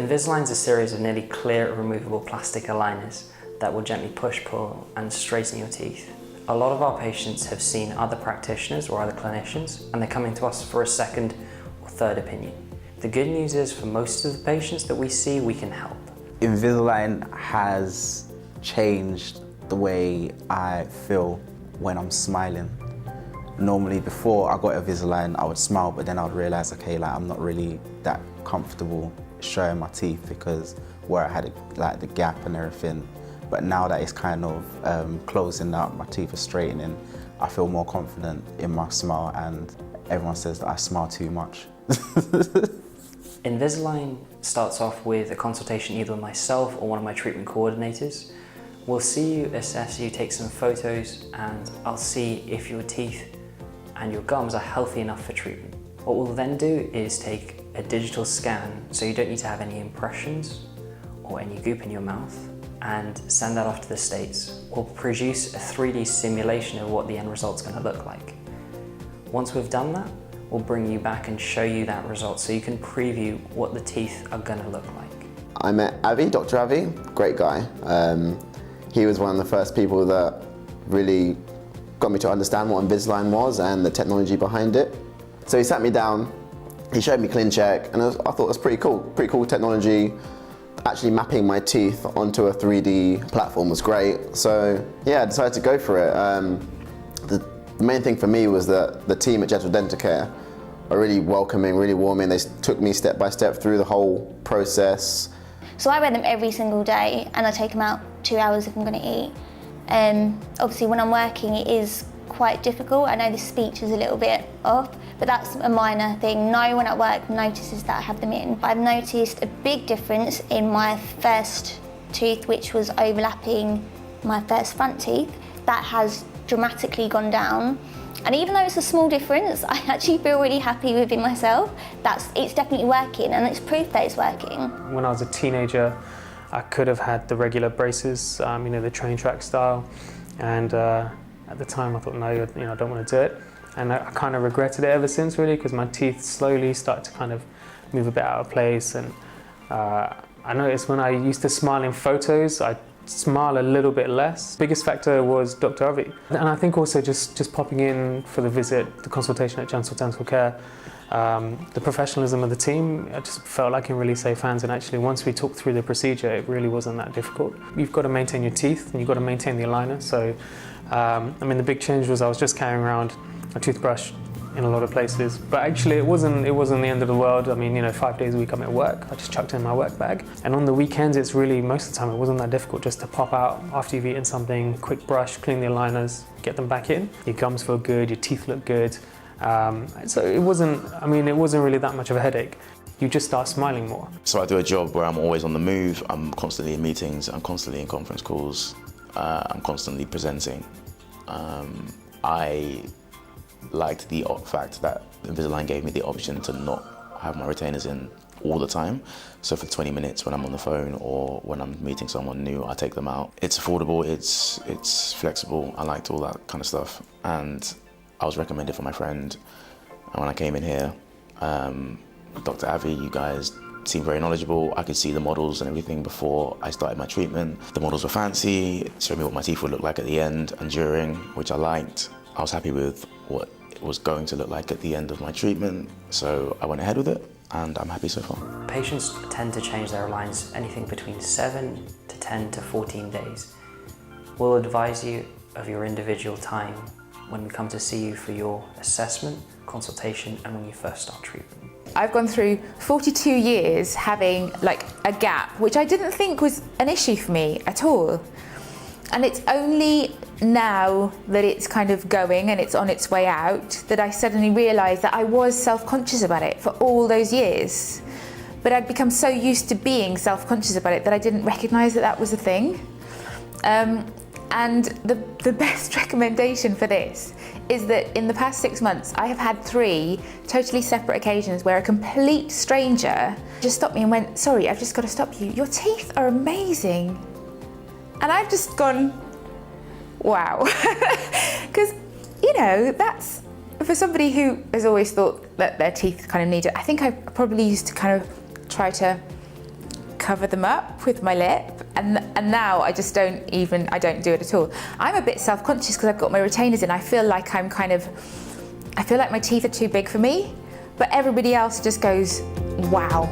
Invisalign is a series of nearly clear removable plastic aligners that will gently push, pull and straighten your teeth. A lot of our patients have seen other practitioners or other clinicians, and they're coming to us for a second or third opinion. The good news is for most of the patients that we see, we can help. Invisalign has changed the way I feel when I'm smiling. Normally before I got Invisalign, I would smile, but then I would realize, okay, like I'm not really that comfortable showing my teeth because where I had like the gap and everything. But now that it's kind of closing up, my teeth are straightening, I feel more confident in my smile, and everyone says that I smile too much. Invisalign starts off with a consultation either with myself or one of my treatment coordinators. We'll see you, assess you, take some photos, and I'll see if your teeth and your gums are healthy enough for treatment. What we'll then do is take a digital scan, so you don't need to have any impressions or any goop in your mouth, and send that off to the States. We'll produce a 3D simulation of what the end result's going to look like. Once we've done that, we'll bring you back and show you that result so you can preview what the teeth are going to look like. I met Avi, Dr. Avi, great guy. He was one of the first people that really got me to understand what Invisalign was and the technology behind it. So he sat me down, he showed me ClinCheck, and I thought it was pretty cool technology. Actually mapping my teeth onto a 3D platform was great. So yeah, I decided to go for it. The main thing for me was that the team at Gentle Dental Care are really welcoming, really warming. They took me step by step through the whole process. So I wear them every single day, and I take them out 2 hours if I'm going to eat. Obviously when I'm working it is quite difficult. I know the speech is a little bit off, but that's a minor thing. No one at work notices that I have them in. I've noticed a big difference in my first tooth, which was overlapping my first front teeth. That has dramatically gone down. And even though it's a small difference, I actually feel really happy within myself. It's definitely working, and it's proof that it's working. When I was a teenager, I could have had the regular braces, the train track style, and at the time I thought, no, I don't want to do it. And I kind of regretted it ever since, really, because my teeth slowly started to kind of move a bit out of place. And I noticed when I used to smile in photos, I smile a little bit less. Biggest factor was Dr. Avi. And I think also just popping in for the visit, the consultation at Gentle Dental Care, the professionalism of the team, I just felt like in really safe hands. And actually once we talked through the procedure, it really wasn't that difficult. You've got to maintain your teeth and you've got to maintain the aligner. So the big change was I was just carrying around a toothbrush in a lot of places, but actually it wasn't the end of the world. 5 days a week I'm at work, I just chucked it in my work bag. And on the weekends it's really, most of the time it wasn't that difficult just to pop out after you've eaten something, quick brush, clean the aligners, get them back in. Your gums feel good, your teeth look good. So it wasn't really that much of a headache. You just start smiling more. So I do a job where I'm always on the move, I'm constantly in meetings, I'm constantly in conference calls, I'm constantly presenting. I liked the fact that Invisalign gave me the option to not have my retainers in all the time. So for 20 minutes when I'm on the phone or when I'm meeting someone new, I take them out. It's affordable, it's flexible, I liked all that kind of stuff. And I was recommended for my friend. And when I came in here, Dr. Avi, you guys seemed very knowledgeable. I could see the models and everything before I started my treatment. The models were fancy, showed me what my teeth would look like at the end and during, which I liked. I was happy with what it was going to look like at the end of my treatment, so I went ahead with it, and I'm happy so far. Patients tend to change their aligns anything between 7 to 10 to 14 days. We'll advise you of your individual time when we come to see you for your assessment, consultation, and when you first start treatment. I've gone through 42 years having like a gap, which I didn't think was an issue for me at all. And it's only now that it's kind of going and it's on its way out that I suddenly realised that I was self-conscious about it for all those years. But I'd become so used to being self-conscious about it that I didn't recognise that that was a thing. And the best recommendation for this is that in the past 6 months, I have had 3 totally separate occasions where a complete stranger just stopped me and went, "Sorry, I've just got to stop you. Your teeth are amazing." And I've just gone, wow. Because, that's, for somebody who has always thought that their teeth kind of need it, I think I probably used to kind of try to cover them up with my lip, and now I just don't do it at all. I'm a bit self-conscious because I've got my retainers in. I feel like my teeth are too big for me, but everybody else just goes, wow.